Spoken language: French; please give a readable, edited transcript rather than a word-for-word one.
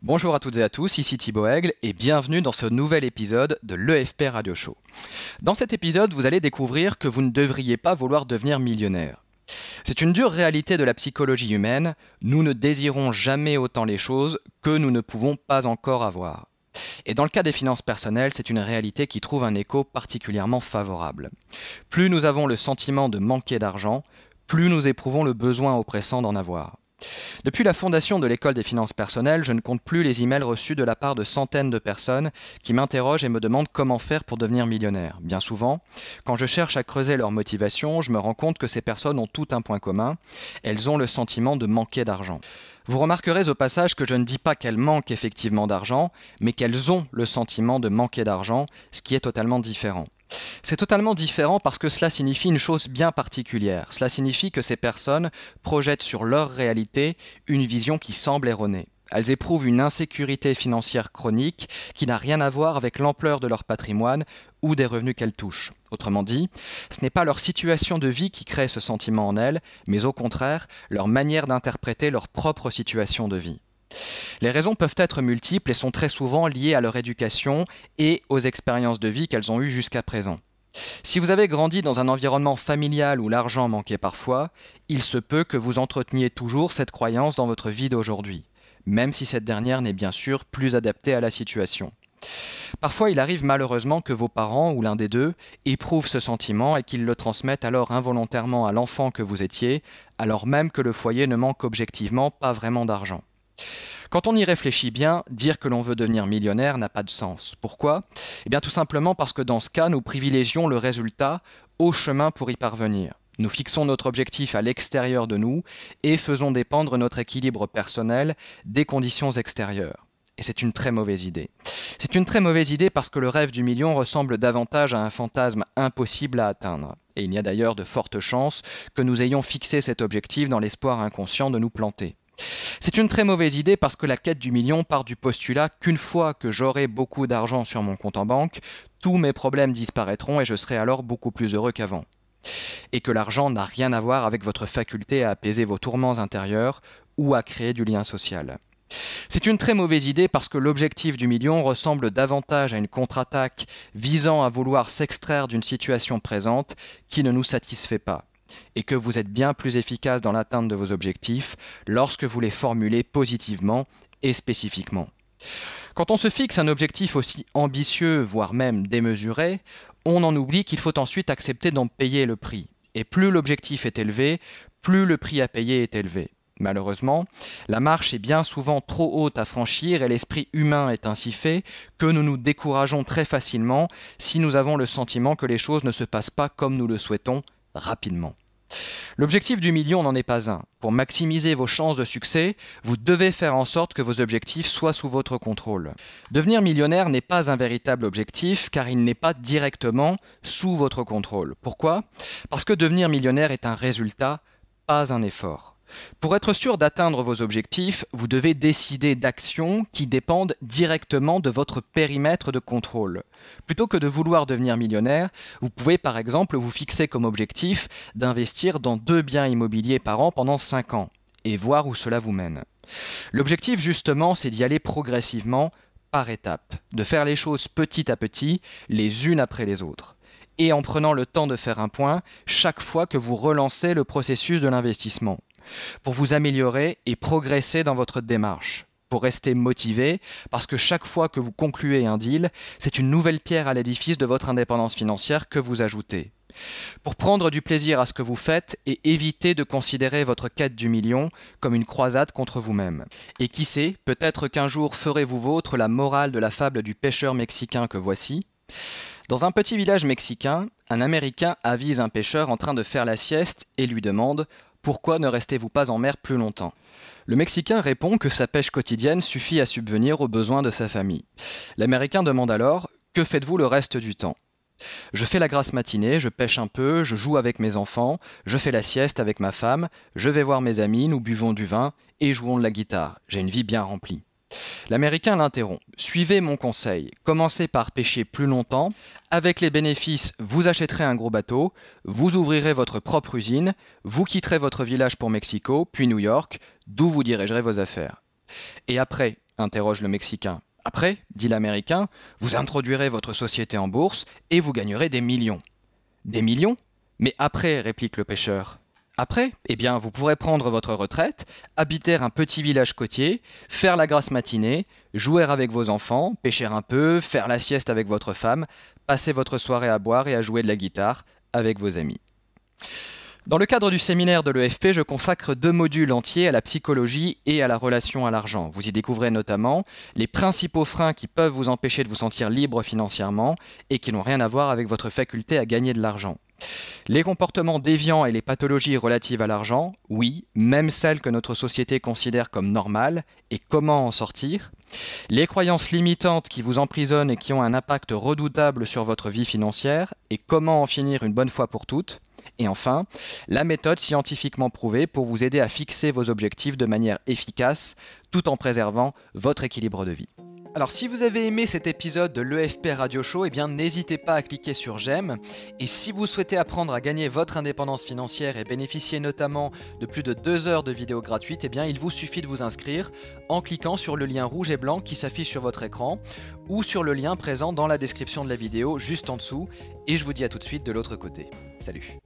Bonjour à toutes et à tous, ici Thibaut Aigle et bienvenue dans ce nouvel épisode de l'EFP Radio Show. Dans cet épisode, vous allez découvrir que vous ne devriez pas vouloir devenir millionnaire. C'est une dure réalité de la psychologie humaine, nous ne désirons jamais autant les choses que nous ne pouvons pas encore avoir. Et dans le cas des finances personnelles, c'est une réalité qui trouve un écho particulièrement favorable. Plus nous avons le sentiment de manquer d'argent, plus nous éprouvons le besoin oppressant d'en avoir. Depuis la fondation de l'école des finances personnelles, je ne compte plus les emails reçus de la part de centaines de personnes qui m'interrogent et me demandent comment faire pour devenir millionnaire. Bien souvent, quand je cherche à creuser leur motivation, je me rends compte que ces personnes ont tout un point commun, elles ont le sentiment de manquer d'argent. Vous remarquerez au passage que je ne dis pas qu'elles manquent effectivement d'argent, mais qu'elles ont le sentiment de manquer d'argent, ce qui est totalement différent. C'est totalement différent parce que cela signifie une chose bien particulière. Cela signifie que ces personnes projettent sur leur réalité une vision qui semble erronée. Elles éprouvent une insécurité financière chronique qui n'a rien à voir avec l'ampleur de leur patrimoine ou des revenus qu'elles touchent. Autrement dit, ce n'est pas leur situation de vie qui crée ce sentiment en elles, mais au contraire, leur manière d'interpréter leur propre situation de vie. Les raisons peuvent être multiples et sont très souvent liées à leur éducation et aux expériences de vie qu'elles ont eues jusqu'à présent. Si vous avez grandi dans un environnement familial où l'argent manquait parfois, il se peut que vous entreteniez toujours cette croyance dans votre vie d'aujourd'hui, même si cette dernière n'est bien sûr plus adaptée à la situation. Parfois, il arrive malheureusement que vos parents ou l'un des deux éprouvent ce sentiment et qu'ils le transmettent alors involontairement à l'enfant que vous étiez, alors même que le foyer ne manque objectivement pas vraiment d'argent. Quand on y réfléchit bien, dire que l'on veut devenir millionnaire n'a pas de sens. Pourquoi ? Eh bien tout simplement parce que dans ce cas, nous privilégions le résultat au chemin pour y parvenir. Nous fixons notre objectif à l'extérieur de nous et faisons dépendre notre équilibre personnel des conditions extérieures. Et c'est une très mauvaise idée. C'est une très mauvaise idée parce que le rêve du million ressemble davantage à un fantasme impossible à atteindre. Et il y a d'ailleurs de fortes chances que nous ayons fixé cet objectif dans l'espoir inconscient de nous planter. C'est une très mauvaise idée parce que la quête du million part du postulat qu'une fois que j'aurai beaucoup d'argent sur mon compte en banque, tous mes problèmes disparaîtront et je serai alors beaucoup plus heureux qu'avant. Et que l'argent n'a rien à voir avec votre faculté à apaiser vos tourments intérieurs ou à créer du lien social. C'est une très mauvaise idée parce que l'objectif du million ressemble davantage à une contre-attaque visant à vouloir s'extraire d'une situation présente qui ne nous satisfait pas, et que vous êtes bien plus efficace dans l'atteinte de vos objectifs lorsque vous les formulez positivement et spécifiquement. Quand on se fixe un objectif aussi ambitieux, voire même démesuré, on en oublie qu'il faut ensuite accepter d'en payer le prix. Et plus l'objectif est élevé, plus le prix à payer est élevé. Malheureusement, la marche est bien souvent trop haute à franchir et l'esprit humain est ainsi fait que nous nous décourageons très facilement si nous avons le sentiment que les choses ne se passent pas comme nous le souhaitons rapidement. L'objectif du million n'en est pas un. Pour maximiser vos chances de succès, vous devez faire en sorte que vos objectifs soient sous votre contrôle. Devenir millionnaire n'est pas un véritable objectif car il n'est pas directement sous votre contrôle. Pourquoi ? Parce que devenir millionnaire est un résultat, pas un effort. Pour être sûr d'atteindre vos objectifs, vous devez décider d'actions qui dépendent directement de votre périmètre de contrôle. Plutôt que de vouloir devenir millionnaire, vous pouvez par exemple vous fixer comme objectif d'investir dans 2 biens immobiliers par an pendant 5 ans et voir où cela vous mène. L'objectif justement, c'est d'y aller progressivement, par étapes, de faire les choses petit à petit, les unes après les autres. Et en prenant le temps de faire un point chaque fois que vous relancez le processus de l'investissement, pour vous améliorer et progresser dans votre démarche, pour rester motivé, parce que chaque fois que vous concluez un deal, c'est une nouvelle pierre à l'édifice de votre indépendance financière que vous ajoutez. Pour prendre du plaisir à ce que vous faites et éviter de considérer votre quête du million comme une croisade contre vous-même. Et qui sait, peut-être qu'un jour ferez-vous vôtre la morale de la fable du pêcheur mexicain que voici. Dans un petit village mexicain, un Américain avise un pêcheur en train de faire la sieste et lui demande « Pourquoi ne restez-vous pas en mer plus longtemps ?» Le Mexicain répond que sa pêche quotidienne suffit à subvenir aux besoins de sa famille. L'Américain demande alors « Que faites-vous le reste du temps ?» « Je fais la grasse matinée, je pêche un peu, je joue avec mes enfants, je fais la sieste avec ma femme, je vais voir mes amis, nous buvons du vin et jouons de la guitare. J'ai une vie bien remplie. » L'Américain l'interrompt. « Suivez mon conseil. Commencez par pêcher plus longtemps. Avec les bénéfices, vous achèterez un gros bateau, vous ouvrirez votre propre usine, vous quitterez votre village pour Mexico, puis New York, d'où vous dirigerez vos affaires. Et après, interroge le Mexicain. Après, dit l'Américain, vous introduirez votre société en bourse et vous gagnerez des millions. Des millions? Mais après, réplique le pêcheur. Après, eh bien, vous pourrez prendre votre retraite, habiter un petit village côtier, faire la grasse matinée, jouer avec vos enfants, pêcher un peu, faire la sieste avec votre femme, passer votre soirée à boire et à jouer de la guitare avec vos amis. Dans le cadre du séminaire de l'EFP, je consacre 2 modules entiers à la psychologie et à la relation à l'argent. Vous y découvrez notamment les principaux freins qui peuvent vous empêcher de vous sentir libre financièrement et qui n'ont rien à voir avec votre faculté à gagner de l'argent. Les comportements déviants et les pathologies relatives à l'argent, oui, même celles que notre société considère comme normales, et comment en sortir. Les croyances limitantes qui vous emprisonnent et qui ont un impact redoutable sur votre vie financière, et comment en finir une bonne fois pour toutes. Et enfin, la méthode scientifiquement prouvée pour vous aider à fixer vos objectifs de manière efficace, tout en préservant votre équilibre de vie. Alors si vous avez aimé cet épisode de l'EFP Radio Show, eh bien n'hésitez pas à cliquer sur j'aime. Et si vous souhaitez apprendre à gagner votre indépendance financière et bénéficier notamment de plus de 2 heures de vidéos gratuites, eh bien il vous suffit de vous inscrire en cliquant sur le lien rouge et blanc qui s'affiche sur votre écran ou sur le lien présent dans la description de la vidéo juste en dessous. Et je vous dis à tout de suite de l'autre côté. Salut!